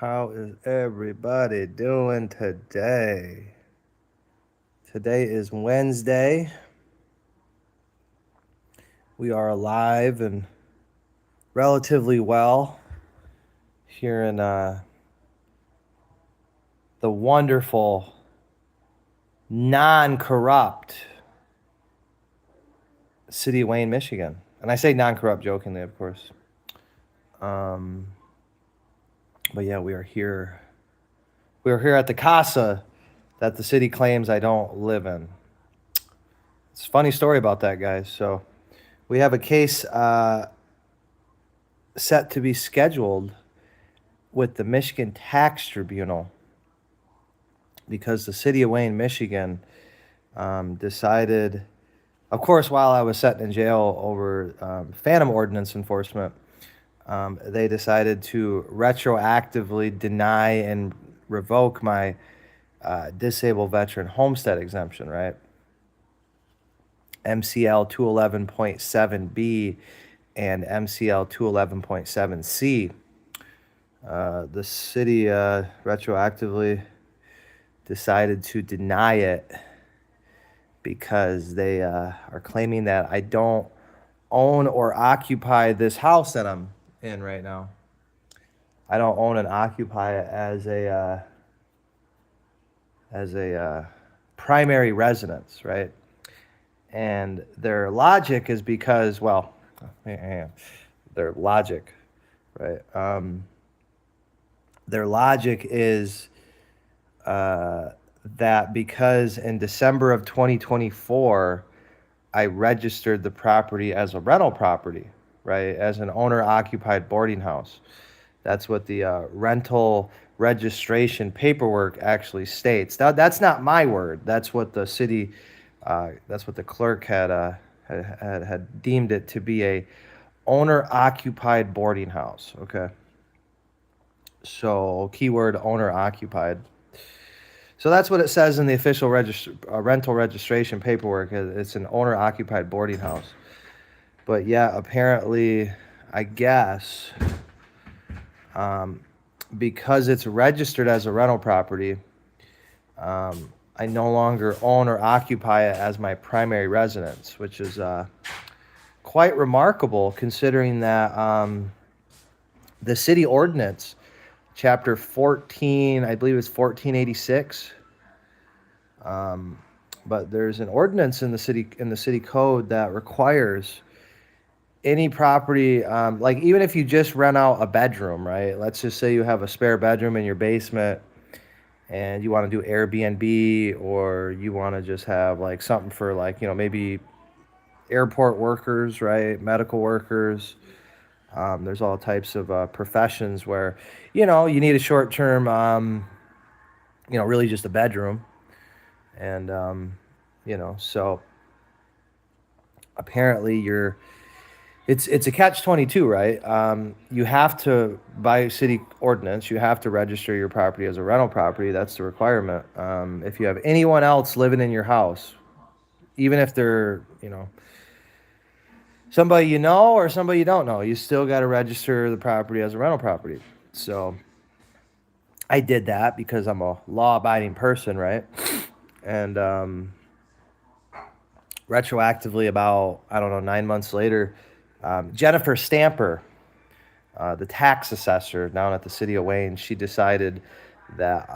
How is everybody doing today? Today is Wednesday. We are alive and relatively well here in the wonderful, non corrupt city of Wayne, Michigan. And I say non corrupt jokingly, of course. Um, but yeah, we are here. We are here at the casa that the city claims I don't live in. It's a funny story about that, guys. So we have a case set to be scheduled with the Michigan Tax Tribunal because the city of Wayne, Michigan, decided, of course, while I was sitting in jail over Phantom Ordinance enforcement, they decided to retroactively deny and revoke my disabled veteran homestead exemption, right? MCL 211.7B and MCL 211.7C. The city retroactively decided to deny it because they are claiming that I don't own or occupy this house that I'm in right now. I don't own and occupy it as a primary residence, right? And their logic is because, well, their logic, right? Their logic is that because in December of 2024, I registered the property as a rental property, right? As an owner-occupied boarding house. That's what the rental registration paperwork actually states. Now, that's not my word. That's what the city, that's what the clerk had deemed it to be, a owner-occupied boarding house. Okay. So keyword owner-occupied. So that's what it says in the official rental registration paperwork. It's an owner-occupied boarding house. But yeah, apparently, I guess, because it's registered as a rental property, I no longer own or occupy it as my primary residence, which is quite remarkable considering that the city ordinance, chapter 14, I believe it's 1486. But there's an ordinance in the city code that requires any property, like even if you just rent out a bedroom, right? Let's just say you have a spare bedroom in your basement and you want to do Airbnb, or you want to just have like something for, like, maybe airport workers, right? Medical workers. There's all types of professions where, you need a short-term, really just a bedroom. And, so apparently it's a catch-22, right? You have to, by city ordinance, you have to register your property as a rental property. That's the requirement. If you have anyone else living in your house, even if they're, somebody or somebody you don't know, you still got to register the property as a rental property. So I did that because I'm a law-abiding person, right? And retroactively, about, I don't know, 9 months later, Jennifer Stamper, the tax assessor down at the city of Wayne, she decided that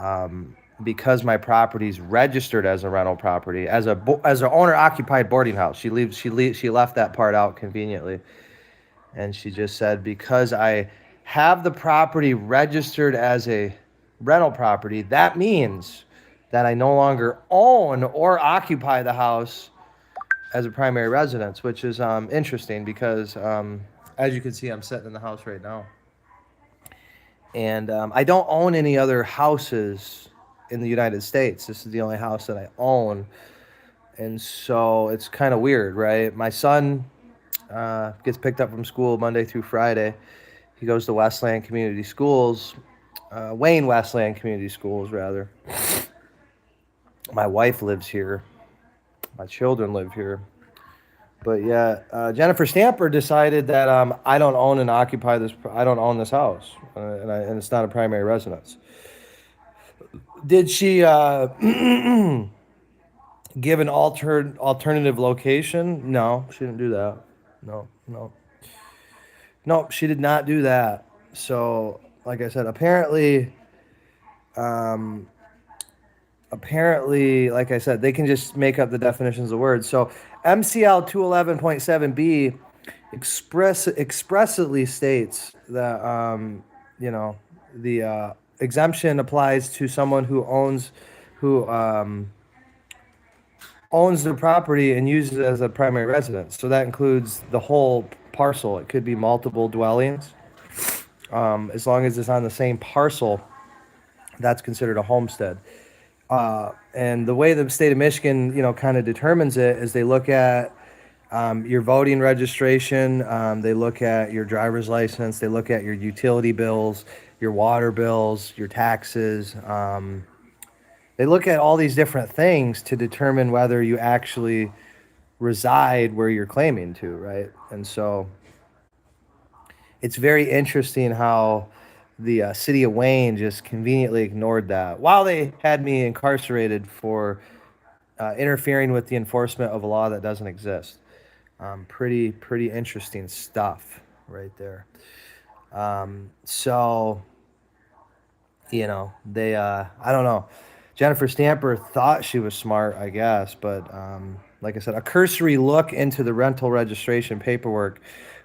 because my property's registered as a rental property, as an owner-occupied boarding house, she left that part out conveniently, and she just said, because I have the property registered as a rental property, that means that I no longer own or occupy the house as a primary residence, which is interesting because, as you can see, I'm sitting in the house right now. And I don't own any other houses in the United States. This is the only house that I own. And so it's kind of weird, right? My son gets picked up from school Monday through Friday. He goes to Westland Community Schools, Wayne Westland Community Schools, rather. My wife lives here. My children live here. But yeah, Jennifer Stamper decided that I don't own and occupy this. I don't own this house, and it's not a primary residence. Did she give an alternative location? No, she didn't do that. No, no, no, she did not do that. So, like I said, um, apparently, like I said, they can just make up the definitions of words. So, MCL 211.7b expressly states that you know the exemption applies to someone who owns the property and uses it as a primary residence. So that includes the whole parcel. It could be multiple dwellings. As long as it's on the same parcel, that's considered a homestead. And the way the state of Michigan, kind of determines it is they look at your voting registration, they look at your driver's license, they look at your utility bills, your water bills, your taxes. They look at all these different things to determine whether you actually reside where you're claiming to, right? And so it's very interesting how the city of Wayne just conveniently ignored that while they had me incarcerated for interfering with the enforcement of a law that doesn't exist. Pretty interesting stuff right there. So, they, I don't know. Jennifer Stamper thought she was smart, I guess, but like I said, a cursory look into the rental registration paperwork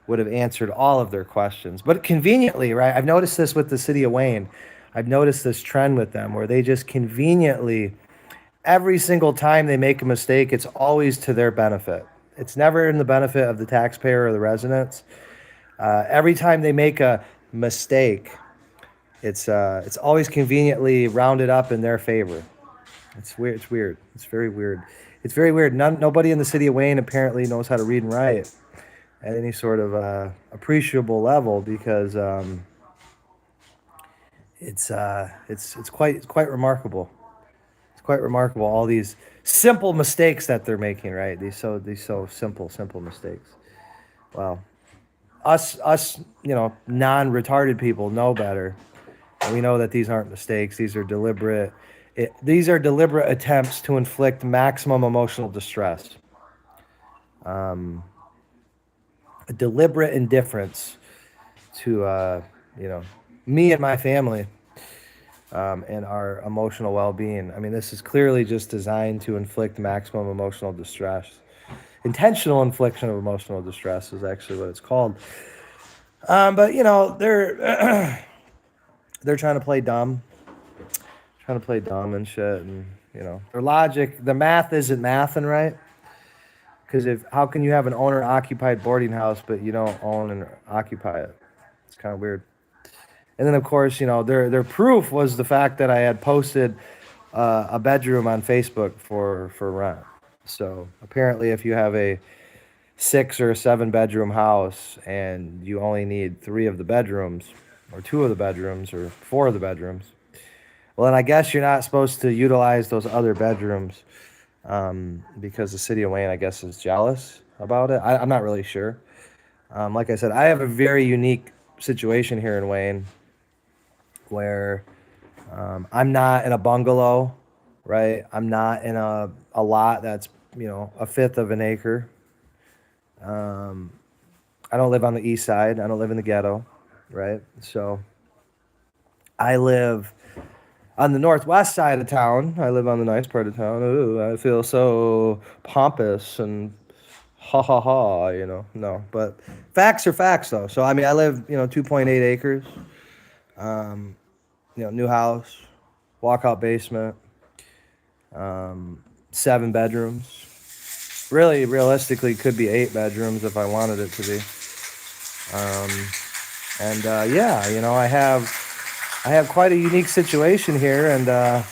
would have answered all of their questions. But conveniently, right? I've noticed this with the city of Wayne. I've noticed this trend with them where they just conveniently, every single time they make a mistake, it's always to their benefit. It's never in the benefit of the taxpayer or the residents. Every time they make a mistake, it's always conveniently rounded up in their favor. It's weird. It's weird. It's very weird. It's very weird. Nobody in the city of Wayne apparently knows how to read and write at any sort of appreciable level because it's quite remarkable. It's quite remarkable all these simple mistakes that they're making. Right? These so simple mistakes. Wow. Us non-retarded people know better. And we know that these aren't mistakes. These are deliberate attempts to inflict maximum emotional distress. A deliberate indifference to me and my family and our emotional well-being. I mean, this is clearly just designed to inflict maximum emotional distress. Intentional infliction of emotional distress is actually what it's called. But they're they're trying to play dumb, and shit, and their logic, the math isn't mathing right. Because how can you have an owner-occupied boarding house but you don't own and occupy it? It's kind of weird. And then of course, their proof was the fact that I had posted a bedroom on Facebook for rent. So apparently, if you have a 6 or 7 bedroom house and you only need 3 of the bedrooms, or 2 of the bedrooms, or 4 of the bedrooms, well, then I guess you're not supposed to utilize those other bedrooms because the city of Wayne, I guess, is jealous about it. I'm not really sure. Like I said, I have a very unique situation here in Wayne where I'm not in a bungalow, right? I'm not in a lot that's, a fifth of an acre. I don't live on the east side. I don't live in the ghetto, right? So I live on the northwest side of town. I live on the nice part of town. Ooh, I feel so pompous and ha ha ha, No, but facts are facts though. So I mean, I live, 2.8 acres. New house, walkout basement, 7 bedrooms. Really, realistically, could be 8 bedrooms if I wanted it to be. I have quite a unique situation here, and I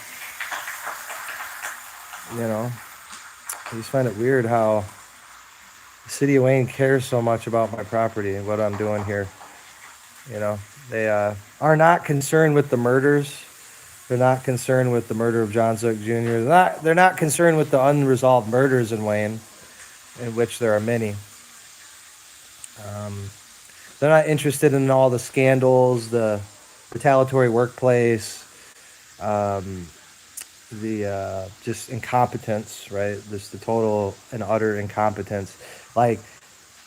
just find it weird how the city of Wayne cares so much about my property and what I'm doing here. They are not concerned with the murders. They're not concerned with the murder of John Zook Jr. They're not concerned with the unresolved murders in Wayne. in which there are many. Um, they're not interested in all the scandals, the retaliatory workplace, um, the just incompetence, right? Just the total and utter incompetence. Like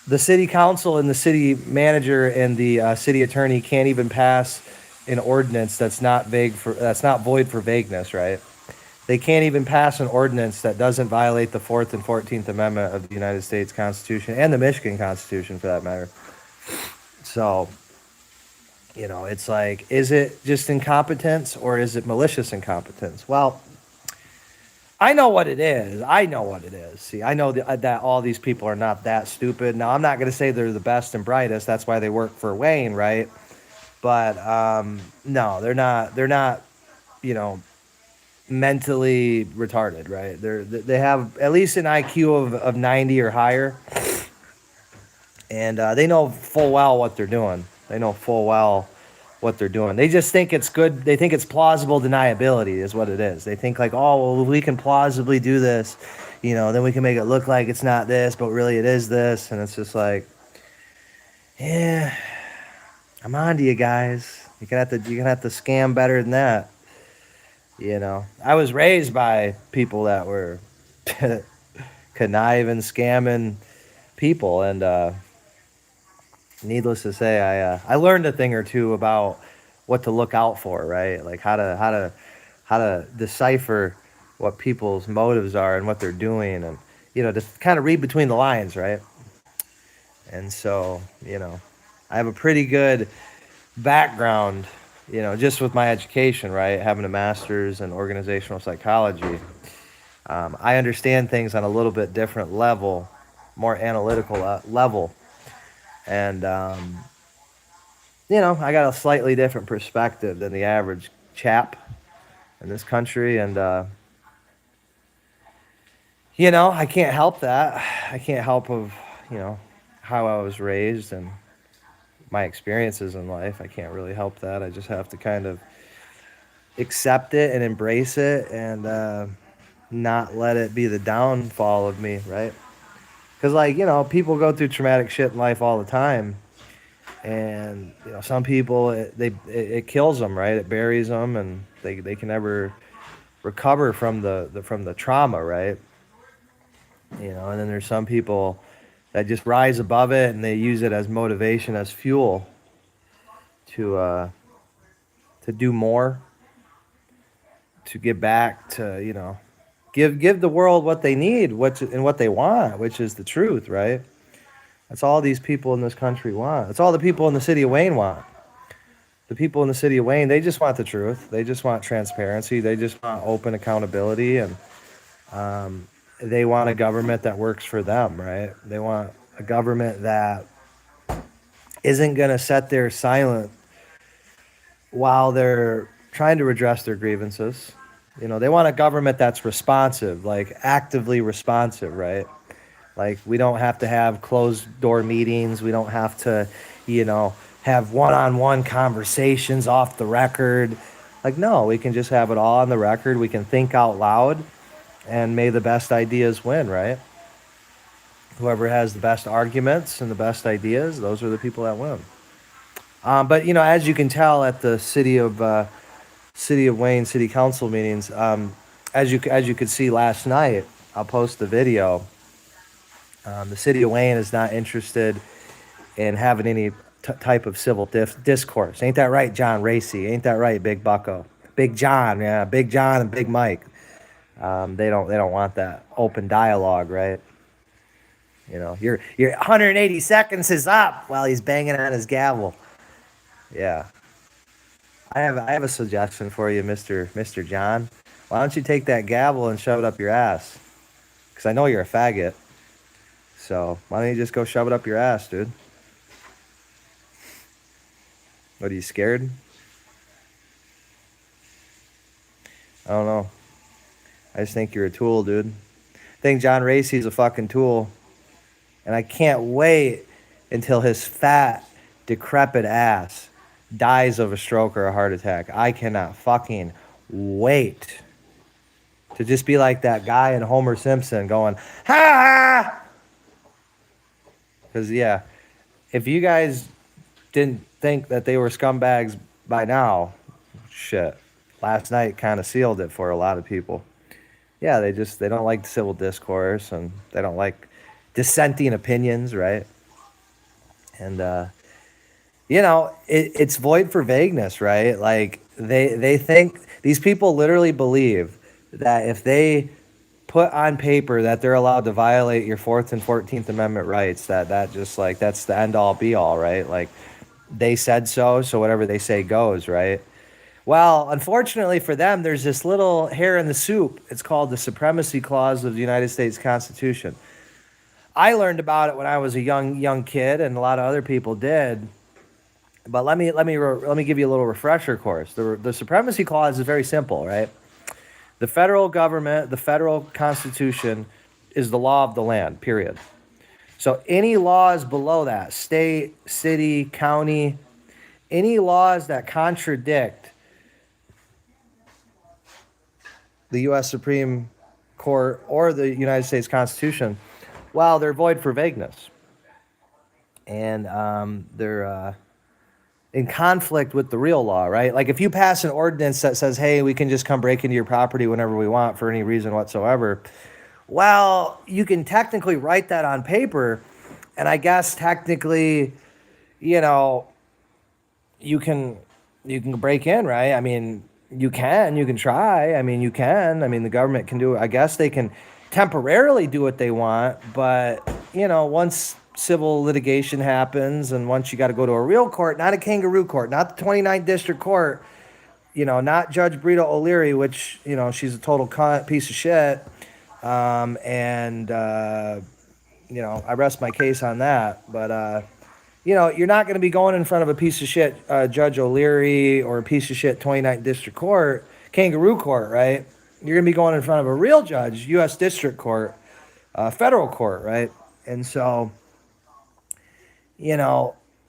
the city council and the city manager and the city attorney can't even pass an ordinance that's not void for vagueness, right? They can't even pass an ordinance that doesn't violate the Fourth and 14th Amendment of the United States Constitution and the Michigan Constitution, for that matter. So, it's like, is it just incompetence or is it malicious incompetence? Well, I know what it is. See, I know that all these people are not that stupid. Now, I'm not going to say they're the best and brightest. That's why they work for Wayne, right? But no, they're not. They're not, mentally retarded, right? They have at least an IQ of 90 or higher, and they know full well what they're doing. They know full well what they're doing. They just think it's good. They think it's plausible deniability is what it is. They think like, oh, well, we can plausibly do this, then we can make it look like it's not this, but really it is this. And it's just like, yeah, I'm on to you guys. You're gonna have to scam better than that. I was raised by people that were conniving, scamming people, and needless to say, I learned a thing or two about what to look out for, right? Like how to decipher what people's motives are and what they're doing, and to kind of read between the lines, right? And so, I have a pretty good background, just with my education, right? Having a master's in organizational psychology. I understand things on a little bit different level, more analytical level. And, I got a slightly different perspective than the average chap in this country. And, I can't help that. I can't help how I was raised and my experiences in life. I can't really help that. I just have to kind of accept it and embrace it, and not let it be the downfall of me, right? Because people go through traumatic shit in life all the time, and some people it kills them, right? It buries them, and they can never recover from the trauma, right? And then there's some people that just rise above it and they use it as motivation, as fuel to do more, to give back, to give the world what they need, what they want, which is the truth, right? That's all these people in this country want. That's all the people in the city of Wayne want. The people in the city of Wayne, they just want the truth. They just want transparency. They just want open accountability, and they want a government that works for them, right? They want a government that isn't going to sit there silent while they're trying to redress their grievances. They want a government that's responsive, like actively responsive, right? Like, we don't have to have closed door meetings. We don't have to, have one-on-one conversations off the record. Like, no, we can just have it all on the record. We can think out loud, and may the best ideas win, right? Whoever has the best arguments and the best ideas, those are the people that win. But as you can tell at the City of Wayne City Council meetings, as you could see last night, I'll post the video. The City of Wayne is not interested in having any type of civil discourse. Ain't that right, John Racy? Ain't that right, Big Bucko? Big John, yeah, Big John and Big Mike. They don't want that open dialogue, right? Your 180 seconds is up while he's banging on his gavel. Yeah. I have a suggestion for you, Mr. John. Why don't you take that gavel and shove it up your ass? Because I know you're a faggot. So why don't you just go shove it up your ass, dude? What, are you scared? I don't know. I just think you're a tool, dude. I think John Racy's a fucking tool. And I can't wait until his fat, decrepit ass dies of a stroke or a heart attack. I cannot fucking wait to just be like that guy in Homer Simpson going, ha! Because, yeah, if you guys didn't think that they were scumbags by now, shit. Last night kind of sealed it for a lot of people. Yeah, they don't like civil discourse and they don't like dissenting opinions, right? And it's void for vagueness, right? Like they think these people literally believe that if they put on paper that they're allowed to violate your Fourth and 14th Amendment rights, that just like that's the end all be all, right? Like they said so, so whatever they say goes, right? Well, unfortunately for them, there's this little hair in the soup. It's called the Supremacy Clause of the United States Constitution. I learned about it when I was a young kid, and a lot of other people did. But let me give you a little refresher course. The Supremacy Clause is very simple, right? The federal government, the federal Constitution, is the law of the land. Period. So any laws below that, state, city, county, any laws that contradict the U.S. Supreme Court or the United States Constitution, well, they're void for vagueness, and they're in conflict with the real law, right? Like if you pass an ordinance that says, "Hey, we can just come break into your property whenever we want for any reason whatsoever," well, you can technically write that on paper, and I guess technically, you know, you can break in, right? I mean, you can try. I mean, you can. I mean, the government can do it. I guess they can temporarily do what they want, but once civil litigation happens and once you got to go to a real court, not a kangaroo court, not the 29th district court, not Judge Brita O'Leary, which, she's a total piece of shit. And I rest my case on that, but you're not going to be going in front of a piece of shit Judge O'Leary or a piece of shit 29th District Court, kangaroo court, right? You're going to be going in front of a real judge, U.S. District Court, federal court, right? And so,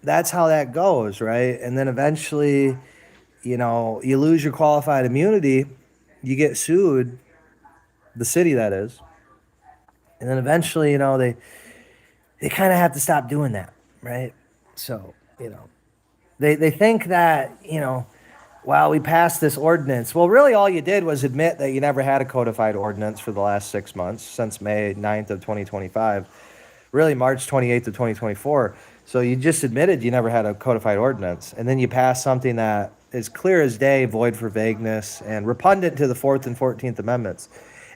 that's how that goes, right? And then eventually, you lose your qualified immunity, you get sued, the city that is, and then eventually, they kind of have to stop doing that, right? So, they think that, well, we passed this ordinance. Well, really all you did was admit that you never had a codified ordinance for the last 6 months, since May 9th of 2025, really March 28th of 2024. So you just admitted you never had a codified ordinance. And then you pass something that is clear as day, void for vagueness, and repugnant to the Fourth and 14th Amendments.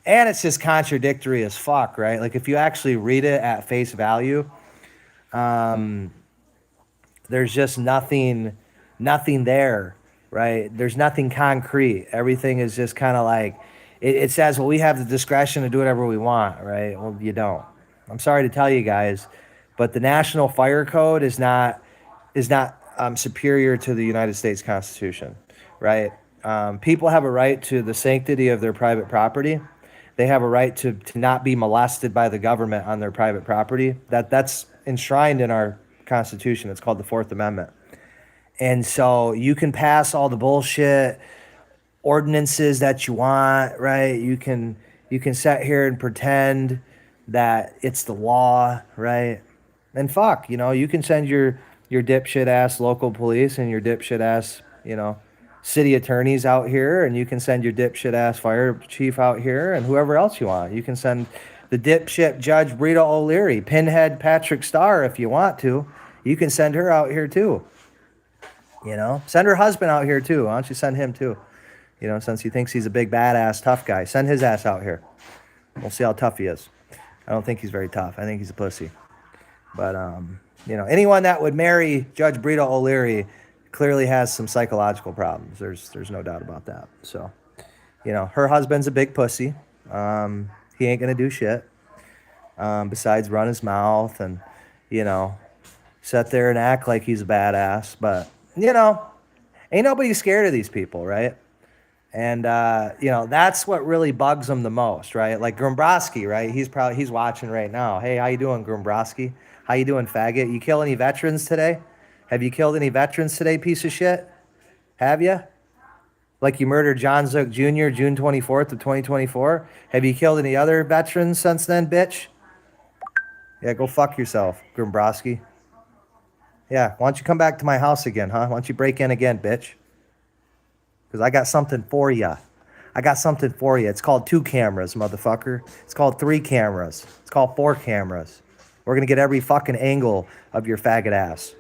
And it's just contradictory as fuck, right? Like if you actually read it at face value, there's just nothing there, right? There's nothing concrete. Everything is just kind of like, it says, well, we have the discretion to do whatever we want, right? Well, you don't. I'm sorry to tell you guys, but the National Fire Code is not superior to the United States Constitution, right? People have a right to the sanctity of their private property. They have a right to not be molested by the government on their private property. That's enshrined in our Constitution. It's called the Fourth Amendment. And so you can pass all the bullshit ordinances that you want, right? You can sit here and pretend that it's the law, right? And fuck, you can send your dipshit ass local police and your dipshit ass, city attorneys out here, and you can send your dipshit ass fire chief out here and whoever else you want. You can send the dipshit Judge Brita O'Leary, Pinhead Patrick Starr if you want to. You can send her out here too. Send her husband out here too. Why don't you send him too? Since he thinks he's a big badass tough guy, send his ass out here. We'll see how tough he is. I don't think he's very tough. I think he's a pussy. But anyone that would marry Judge Brita O'Leary clearly has some psychological problems. There's no doubt about that. So, her husband's a big pussy. He ain't gonna do shit besides run his mouth and sit there and act like he's a badass. But ain't nobody scared of these people, right? And that's what really bugs them the most, right? Like Grombrowski, right? He's watching right now. Hey, how you doing, Grombrowski? How you doing, faggot? You kill any veterans today? Have you killed any veterans today, piece of shit? Have you? Like you murdered John Zook Jr. June 24th of 2024? Have you killed any other veterans since then, bitch? Yeah, go fuck yourself, Grimbrowski. Yeah, why don't you come back to my house again, huh? Why don't you break in again, bitch? Because I got something for you. I got something for you. It's called 2 cameras, motherfucker. It's called 3 cameras. It's called 4 cameras. We're going to get every fucking angle of your faggot ass.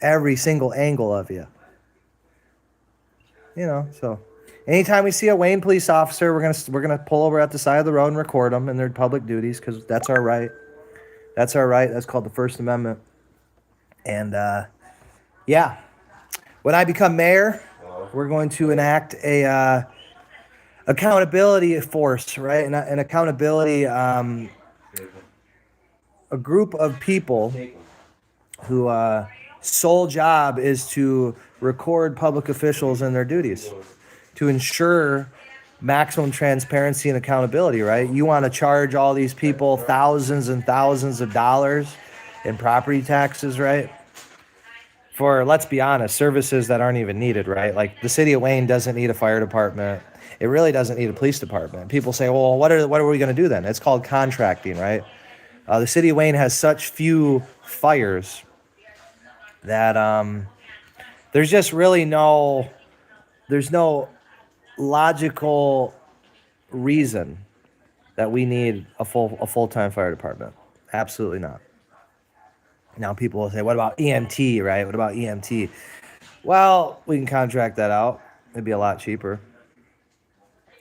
Every single angle of you. You know, so anytime we see a Wayne police officer, we're gonna pull over at the side of the road and record them in their public duties because that's our right. That's our right. That's called the First Amendment. And yeah, when I become mayor, we're going to enact a accountability force, right? An accountability, a group of people who sole job is to record public officials and their duties, to ensure maximum transparency and accountability, right? You want to charge all these people thousands and thousands of dollars in property taxes, right? For, let's be honest, services that aren't even needed, right? Like the city of Wayne doesn't need a fire department. It really doesn't need a police department. People say, well, what are we going to do then? It's called contracting, right? The city of Wayne has such few fires that there's just really there's no logical reason that we need a full-time fire department. Absolutely not. Now people will say, what about EMT, right? What about EMT? Well, we can contract that out. It'd be a lot cheaper.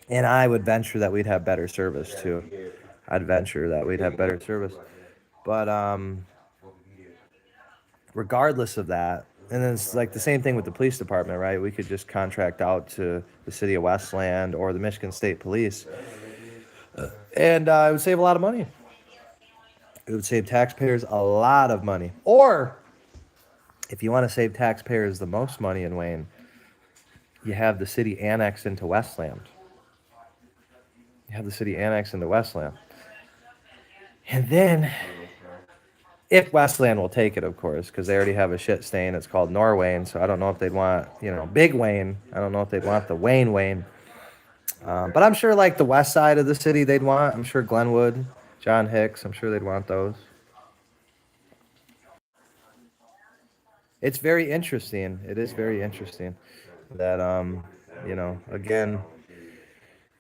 And I would venture that we'd have better service too. I'd venture that we'd have better service. But regardless of that, and then it's like the same thing with the police department, right? We could just contract out to the city of Westland or the Michigan State Police. And it would save a lot of money. It would save taxpayers a lot of money. Or if you want to save taxpayers the most money in Wayne, you have the city annexed into Westland. You have the city annexed into Westland. And then, if Westland will take it, of course, because they already have a shit stain. It's called Norwayne, so I don't know if they'd want, Big Wayne. I don't know if they'd want the Wayne. But I'm sure, like, the west side of the city they'd want. I'm sure Glenwood, John Hicks, I'm sure they'd want those. It's very interesting. It is very interesting that, again,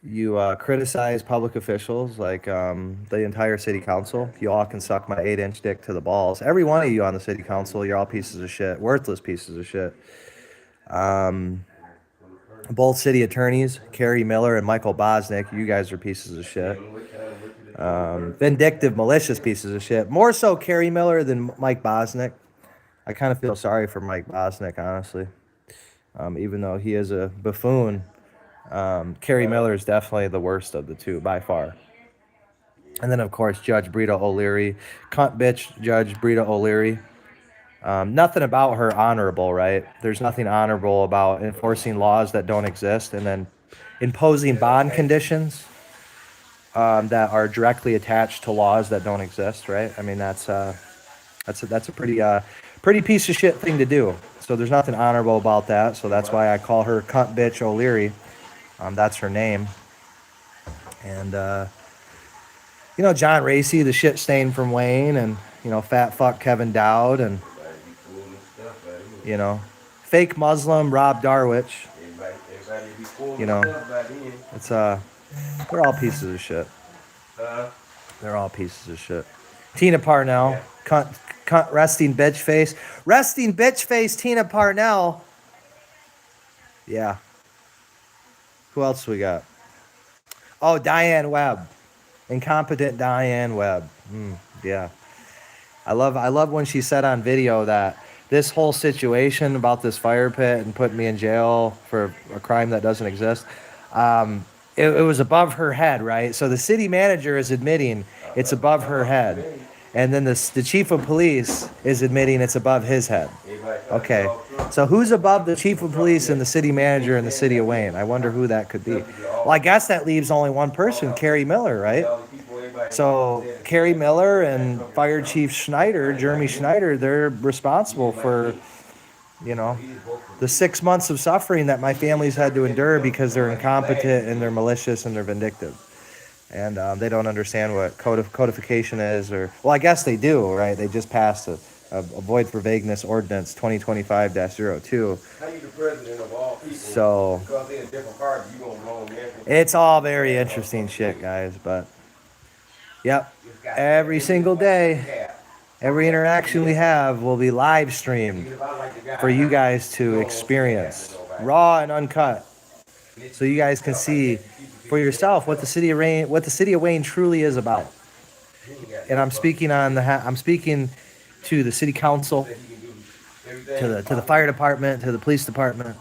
you criticize public officials like the entire city council. You all can suck my 8-inch dick to the balls. Every one of you on the city council, you're all pieces of shit, worthless pieces of shit. Both city attorneys, Kerry Miller and Michael Bosnick, you guys are pieces of shit. Vindictive, malicious pieces of shit. More so Kerry Miller than Mike Bosnick. I kind of feel sorry for Mike Bosnick, honestly. Even though he is a buffoon, Kerry Miller is definitely the worst of the two by far. And then, of course, Judge Brita O'Leary, cunt bitch Judge Brita O'Leary. Nothing about her honorable, right? There's nothing honorable about enforcing laws that don't exist and then imposing bond conditions that are directly attached to laws that don't exist, right? I mean, that's a pretty piece of shit thing to do. So there's nothing honorable about that. So that's why I call her cunt bitch O'Leary. That's her name. And John Racy, the shit stain from Wayne, and fat fuck Kevin Dowd, and fake Muslim Rob Darwich. It's they're all pieces of shit. They're all pieces of shit. Tina Parnell, cunt resting bitch face, Tina Parnell. Yeah. Who else we got? Oh, Diane Webb. Incompetent Diane Webb. Yeah. I love when she said on video that this whole situation about this fire pit and putting me in jail for a crime that doesn't exist, it was above her head, right? So the city manager is admitting it's above her head. And then the chief of police is admitting it's above his head. Okay. So who's above the chief of police and the city manager in the city of Wayne? I wonder who that could be. Well, I guess that leaves only one person, Kerry Miller, right? So Kerry Miller and Fire Chief Schneider, Jeremy Schneider, they're responsible for, the 6 months of suffering that my family's had to endure because they're incompetent and they're malicious and they're vindictive. and they don't understand what codification is, or well, I guess they do, right? They just passed a void for vagueness ordinance 2025-02. How you the president of all people? So Because they're in different parties, you gonna wrong everything. it's all very interesting shit, guys. But yep, every single day, every interaction we have will be live streamed for you guys to experience, raw and uncut, so you guys can see for yourself what the city of Wayne truly is about. And I'm speaking I'm speaking to the city council, to the fire department, to the police department.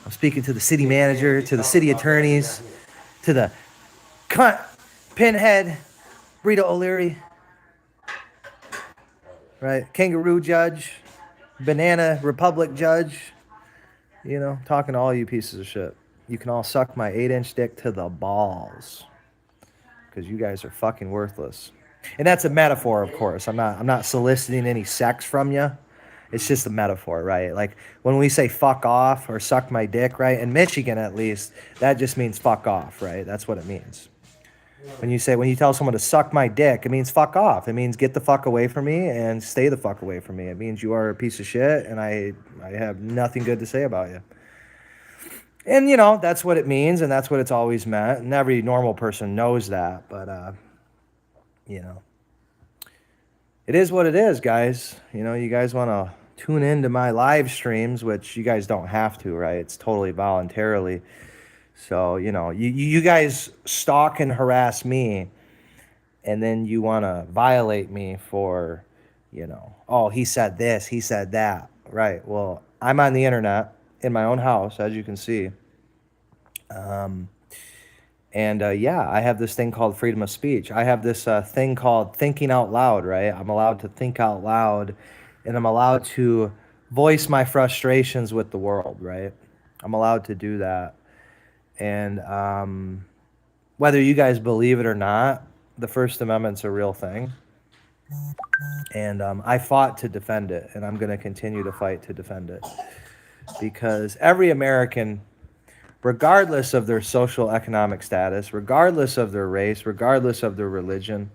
I'm speaking to the city manager, to the city attorneys, to the cunt pinhead Rita O'Leary, right? Kangaroo judge, banana republic judge. You know, talking to all you pieces of shit. You can all suck my 8-inch dick to the balls, because you guys are fucking worthless. And that's a metaphor, of course. I'm not soliciting any sex from you. It's just a metaphor, right? Like when we say fuck off or suck my dick, right? In Michigan, at least, that just means fuck off, right? That's what it means. When you tell someone to suck my dick, it means fuck off. It means get the fuck away from me and stay the fuck away from me. It means you are a piece of shit and I have nothing good to say about you. And, you know, that's what it means, and that's what it's always meant. And every normal person knows that. But, you know, it is what it is, guys. You know, you guys want to tune into my live streams, which you guys don't have to, right? It's totally voluntarily. So, you know, you guys stalk and harass me, and then you want to violate me for, you know, oh, he said this, he said that. Right. Well, I'm on the internet in my own house, as you can see. Yeah, I have this thing called freedom of speech. I have this thing called thinking out loud, right? I'm allowed to think out loud, and I'm allowed to voice my frustrations with the world, right? I'm allowed to do that. And whether you guys believe it or not, the First Amendment's a real thing. And I fought to defend it, and I'm going to continue to fight to defend it. Because every American, regardless of their social economic status, regardless of their race, regardless of their religion,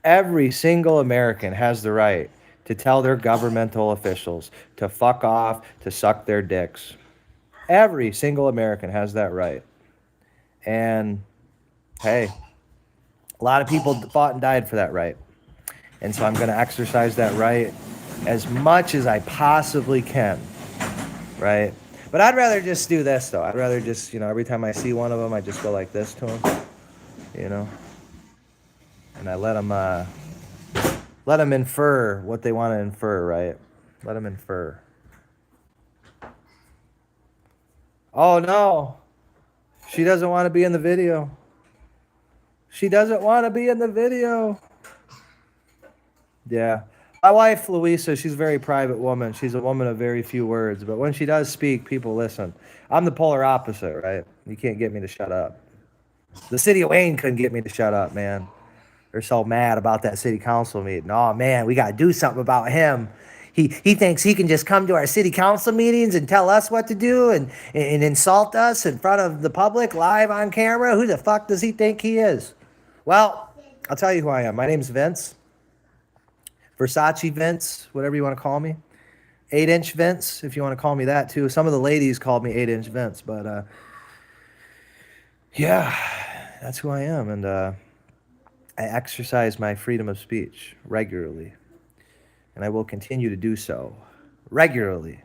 every single American has the right to tell their governmental officials to fuck off, to suck their dicks. Every single American has that right. And hey, a lot of people fought and died for that right. And so I'm going to exercise that right as much as I possibly can, right? But I'd rather just do this, though. I'd rather just, you know, every time I see one of them, I just go like this to them, you know? And I let them infer what they want to infer, right? Let them infer. Oh, no. She doesn't want to be in the video. She doesn't want to be in the video. Yeah. My wife, Louisa, she's a very private woman. She's a woman of very few words. But when she does speak, people listen. I'm the polar opposite, right? You can't get me to shut up. The city of Wayne couldn't get me to shut up, man. They're so mad about that city council meeting. Oh, man, we got to do something about him. He thinks he can just come to our city council meetings and tell us what to do and insult us in front of the public live on camera. Who the fuck does he think he is? Well, I'll tell you who I am. My name's Vince. Versace Vince, whatever you want to call me. 8-inch Vince, if you want to call me that too. Some of the ladies called me 8-inch Vince, but yeah, that's who I am. And I exercise my freedom of speech regularly. And I will continue to do so regularly.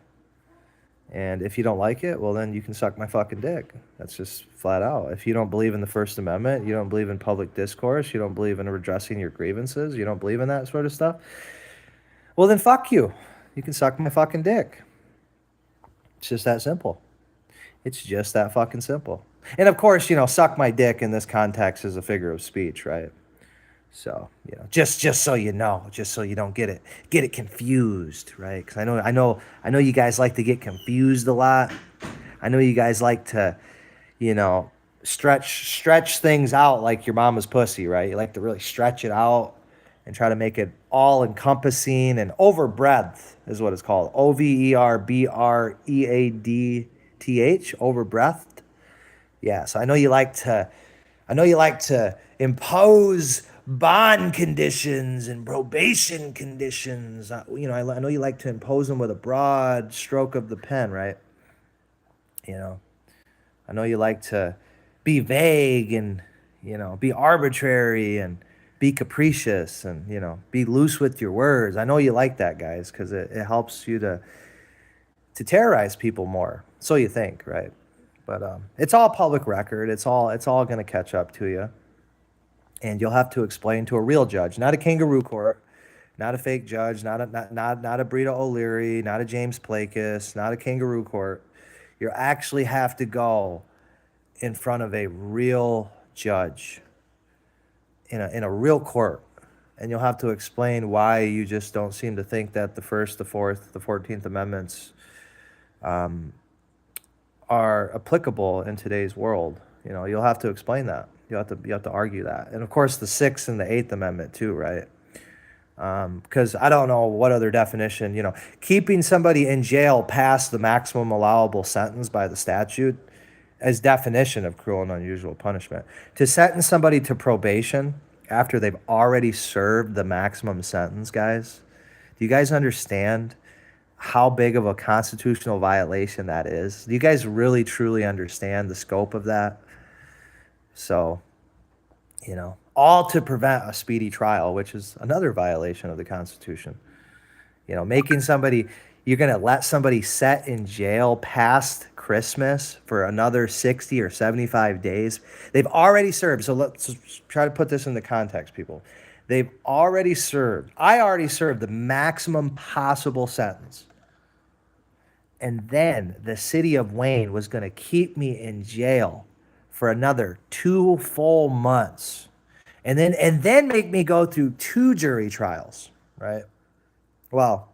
And if you don't like it, well, then you can suck my fucking dick. That's just flat out. If you don't believe in the First Amendment, you don't believe in public discourse, you don't believe in redressing your grievances, you don't believe in that sort of stuff, well, then fuck you. You can suck my fucking dick. It's just that simple. It's just that fucking simple. And of course, you know, suck my dick in this context is a figure of speech, right? So, you know, just so you know, just so you don't get it confused, right? Because I know you guys like to get confused a lot. I know you guys like to, you know, stretch things out like your mama's pussy, right? You like to really stretch it out and try to make it all encompassing, and overbreadth is what it's called. Overbreadth. Yeah, so I know you like to I know you like to impose bond conditions and probation conditions. I know you like to impose them with a broad stroke of the pen, right? You know, I know you like to be vague and, be arbitrary and be capricious and, be loose with your words. I know you like that, guys, because it helps you to terrorize people more. So you think, right? But it's all public record. It's all going to catch up to you, and you'll have to explain to a real judge, not a kangaroo court, not a fake judge, not a Brita O'Leary, not a James Plakus, not a kangaroo court. You actually have to go in front of a real judge in a real court, and you'll have to explain why you just don't seem to think that the First, the Fourth, the 14th Amendments are applicable in today's world. You'll have to explain that. You have to argue that, and of course the Sixth and the Eighth Amendment too, right? Because I don't know what other definition, keeping somebody in jail past the maximum allowable sentence by the statute as definition of cruel and unusual punishment. To sentence somebody to probation after they've already served the maximum sentence, guys, do you guys understand how big of a constitutional violation that is? Do you guys really truly understand the scope of that? So, all to prevent a speedy trial, which is another violation of the Constitution. Making somebody, you're going to let somebody set in jail past Christmas for another 60 or 75 days. They've already served. So let's try to put this into context, people. They've already served. I already served the maximum possible sentence. And then the city of Wayne was going to keep me in jail for another 2 full months. And then make me go through 2 jury trials, right? Well,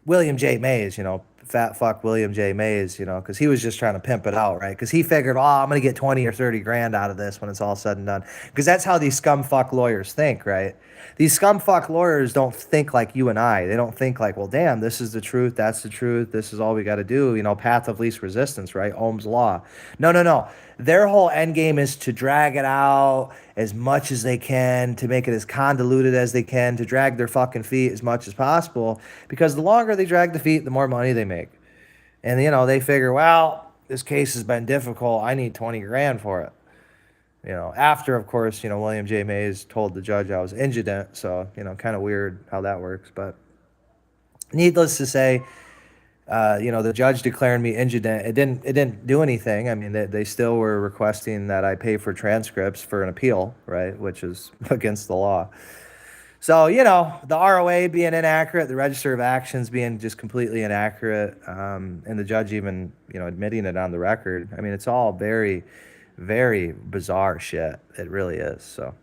William J. Mays, fat fuck William J. Mays, because he was just trying to pimp it out, right? Because he figured, I'm going to get 20 or 30 grand out of this when it's all said and done. Because that's how these scumfuck lawyers think, right? These scumfuck lawyers don't think like you and I. They don't think like, well, damn, this is the truth. That's the truth. This is all we got to do. Path of least resistance, right? Ohm's law. No. Their whole end game is to drag it out as much as they can, to make it as convoluted as they can, to drag their fucking feet as much as possible. Because the longer they drag the feet, the more money they make. And, they figure, well, this case has been difficult. I need 20 grand for it. After, of course, William J. Mays told the judge I was indigent. So, kind of weird how that works. But needless to say, the judge declaring me indigent, it didn't do anything. I mean, they still were requesting that I pay for transcripts for an appeal, right, which is against the law. So, the ROA being inaccurate, the Register of Actions being just completely inaccurate, and the judge even, admitting it on the record. I mean, it's all very, very bizarre shit. It really is. So,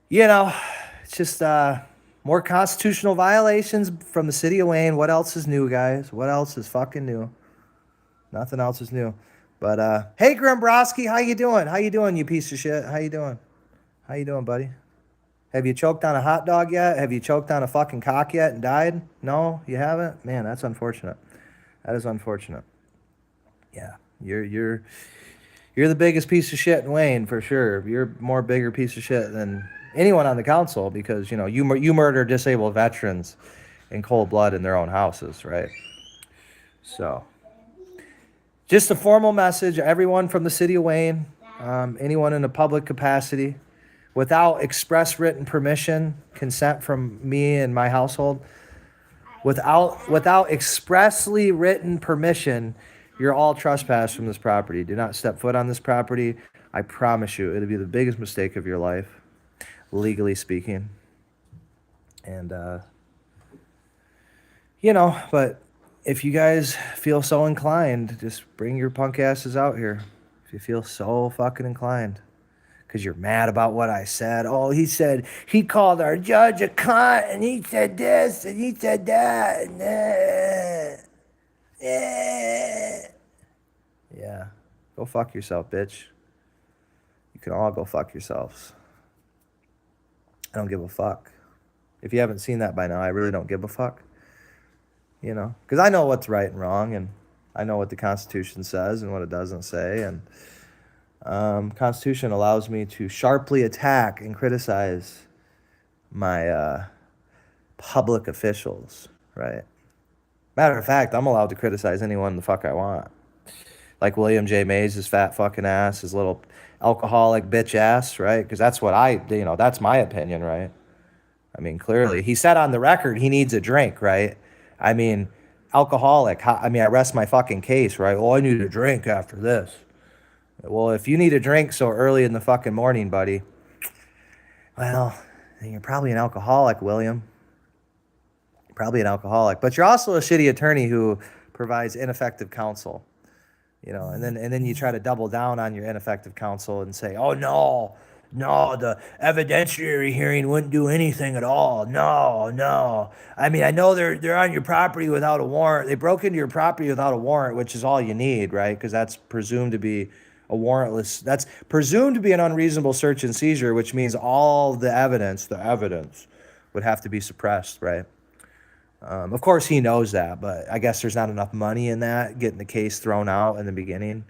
it's just more constitutional violations from the city of Wayne. What else is new, guys? What else is fucking new? Nothing else is new. But hey, Grimbrowski, how you doing? How you doing, you piece of shit? How you doing? How you doing, buddy? Have you choked on a hot dog yet? Have you choked on a fucking cock yet and died? No, you haven't? Man, that's unfortunate. That is unfortunate. Yeah, you're the biggest piece of shit in Wayne for sure. You're more bigger piece of shit than anyone on the council because you murder disabled veterans in cold blood in their own houses, right? So, just a formal message, everyone from the city of Wayne, anyone in a public capacity, without express written permission, consent from me and my household, without expressly written permission, you're all trespassed from this property. Do not step foot on this property. I promise you, it'll be the biggest mistake of your life, legally speaking. And, but if you guys feel so inclined, just bring your punk asses out here. If you feel so fucking inclined. Because you're mad about what I said. Oh, he called our judge a cunt, and he said this, and he said that, and yeah. Go fuck yourself, bitch. You can all go fuck yourselves. I don't give a fuck. If you haven't seen that by now, I really don't give a fuck. Because I know what's right and wrong, and I know what the Constitution says and what it doesn't say, and Constitution allows me to sharply attack and criticize my public officials, right? Matter of fact, I'm allowed to criticize anyone the fuck I want. Like William J. Mays, his fat fucking ass, his little alcoholic bitch ass, right? Because that's what that's my opinion, right? I mean, clearly, he said on the record he needs a drink, right? I mean, alcoholic. I mean, I rest my fucking case, right? Oh, I need a drink after this. Well, if you need a drink so early in the fucking morning, buddy, well, then you're probably an alcoholic, William. Probably an alcoholic. But you're also a shitty attorney who provides ineffective counsel. And then you try to double down on your ineffective counsel and say, oh no, the evidentiary hearing wouldn't do anything at all. No. I mean, I know they're on your property without a warrant. They broke into your property without a warrant, which is all you need, right? Because that's presumed to be a warrantless. That's presumed to be an unreasonable search and seizure, which means all the evidence would have to be suppressed, right? Of course, he knows that, but I guess there's not enough money in that, getting the case thrown out in the beginning,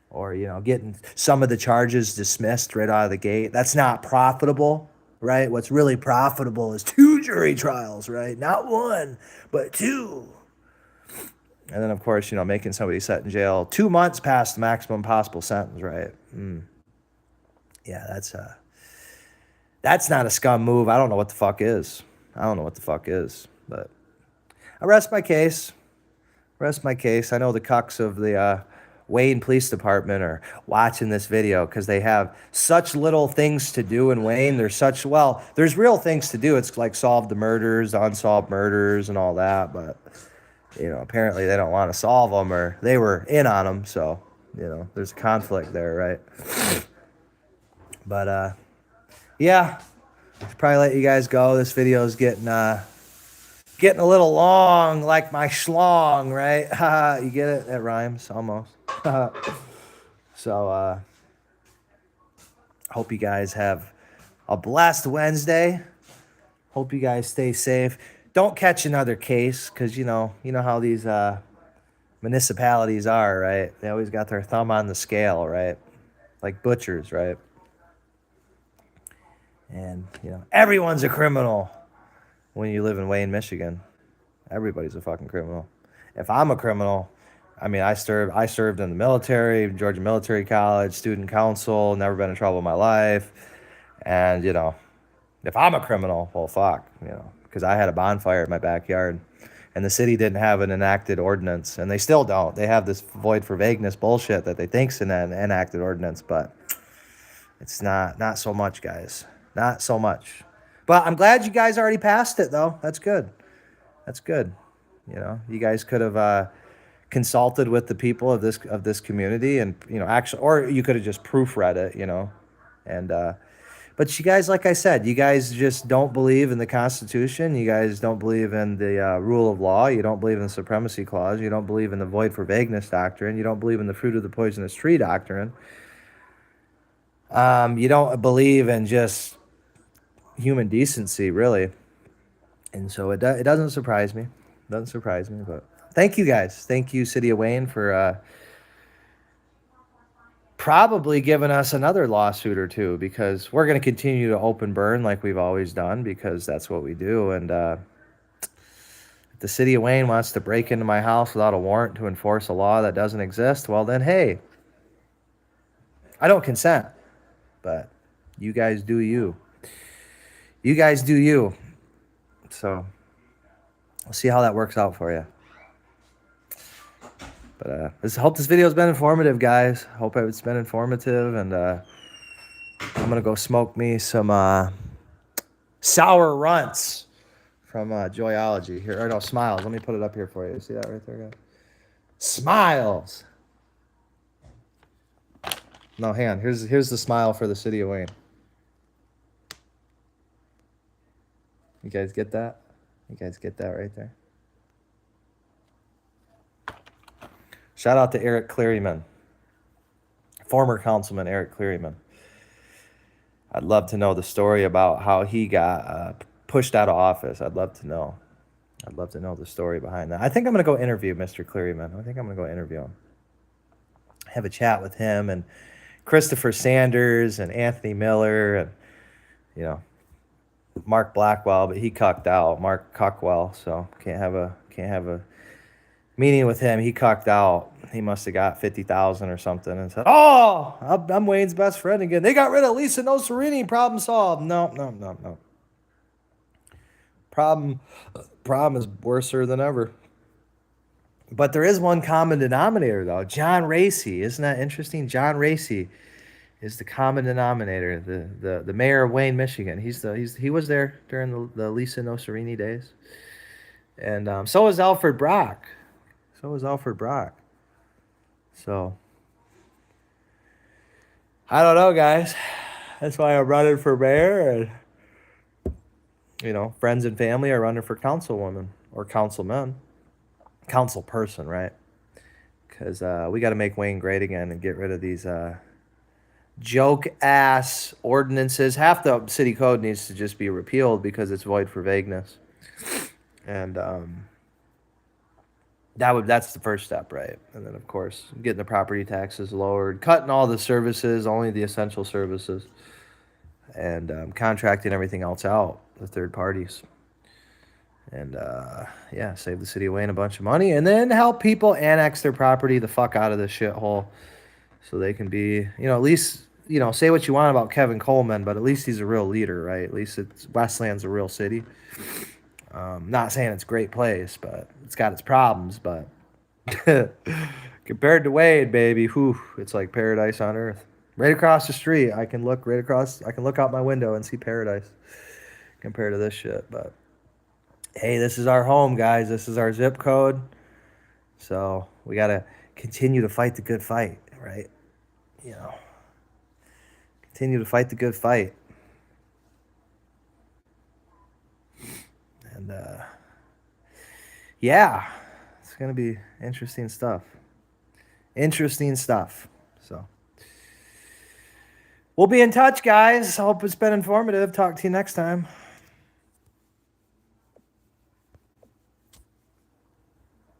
or getting some of the charges dismissed right out of the gate. That's not profitable, right? What's really profitable is 2 jury trials, right? Not 1, but 2. And then, of course, making somebody sit in jail 2 months past the maximum possible sentence, right? Yeah, that's not a scum move. I don't know what the fuck is. But I rest my case. I know the cucks of the Wayne Police Department are watching this video because they have such little things to do in Wayne. There's real things to do. It's like solve the murders, unsolved murders, and all that. But, apparently they don't want to solve them, or they were in on them. So, there's a conflict there, right? But, yeah, should probably let you guys go. This video is getting a little long, like my schlong, right? You get it? It rhymes almost. So, hope you guys have a blessed Wednesday. Hope you guys stay safe. Don't catch another case, because you know how these municipalities are, right? They always got their thumb on the scale, right? Like butchers, right? And everyone's a criminal. When you live in Wayne, Michigan, everybody's a fucking criminal. If I'm a criminal, I mean, I served in the military, Georgia Military College, student council, never been in trouble in my life. And, if I'm a criminal, well, fuck, because I had a bonfire in my backyard and the city didn't have an enacted ordinance, and they still don't. They have this void for vagueness bullshit that they think's an enacted ordinance, but it's not so much, guys. Not so much. But I'm glad you guys already passed it, though. That's good. You guys could have consulted with the people of this community, and actually, or you could have just proofread it, and but you guys, like I said, you guys just don't believe in the Constitution. You guys don't believe in the rule of law. You don't believe in the supremacy clause. You don't believe in the void for vagueness doctrine. You don't believe in the fruit of the poisonous tree doctrine. You don't believe in just human decency, really. And so it doesn't surprise me. But thank you guys. Thank you, City of Wayne, for probably giving us another lawsuit or two, because we're going to continue to open burn like we've always done, because that's what we do. And if the City of Wayne wants to break into my house without a warrant to enforce a law that doesn't exist, well then, hey, I don't consent. But you guys do you. So we'll see how that works out for you. But I hope this video has been informative, guys. Hope it's been informative, and I'm gonna go smoke me some sour runts from Joyology here. Or no, Smiles. Let me put it up here for you. See that right there, guys? Smiles. No, hang on. Here's the smile for the City of Wayne. You guys get that? You guys get that right there? Shout out to Eric Clearyman, former councilman Eric Clearyman. I'd love to know the story about how he got pushed out of office. I'd love to know the story behind that. I think I'm going to go interview Mr. Clearyman. Have a chat with him and Christopher Sanders and Anthony Miller and, you know, Mark Blackwell, but he cucked out. Mark Cuckwell, so can't have a meeting with him. He cucked out. He must have got 50,000 or something and said, "Oh, I'm Wayne's best friend again. They got rid of Lisa Nocerini. Problem solved." No. Problem is worser than ever. But there is one common denominator, though. John Racy. Isn't that interesting? John Racy is the common denominator. The mayor of Wayne, Michigan. He was there during the Lisa Nocerini days, and so was Alfred Brock. So I don't know, guys. That's why I'm running for mayor, and friends and family are running for councilwoman or councilman, council person, right? Because we got to make Wayne great again and get rid of these joke ass ordinances. Half the city code needs to just be repealed because it's void for vagueness, and that's the first step, right? And then of course getting the property taxes lowered, cutting all the services, only the essential services, and contracting everything else out with third parties, and save the city of Wayne a bunch of money, and then help people annex their property the fuck out of this shithole, so they can be, at least, say what you want about Kevin Coleman, but at least he's a real leader, right? At least Westland's a real city. Not saying it's a great place, but it's got its problems. But compared to Wade, baby, it's like paradise on earth. Right across the street, I can look out my window and see paradise compared to this shit. But hey, this is our home, guys. This is our zip code. So we got to continue to fight the good fight, right? Continue to fight the good fight. And it's going to be interesting stuff. So we'll be in touch, guys. Hope it's been informative. Talk to you next time.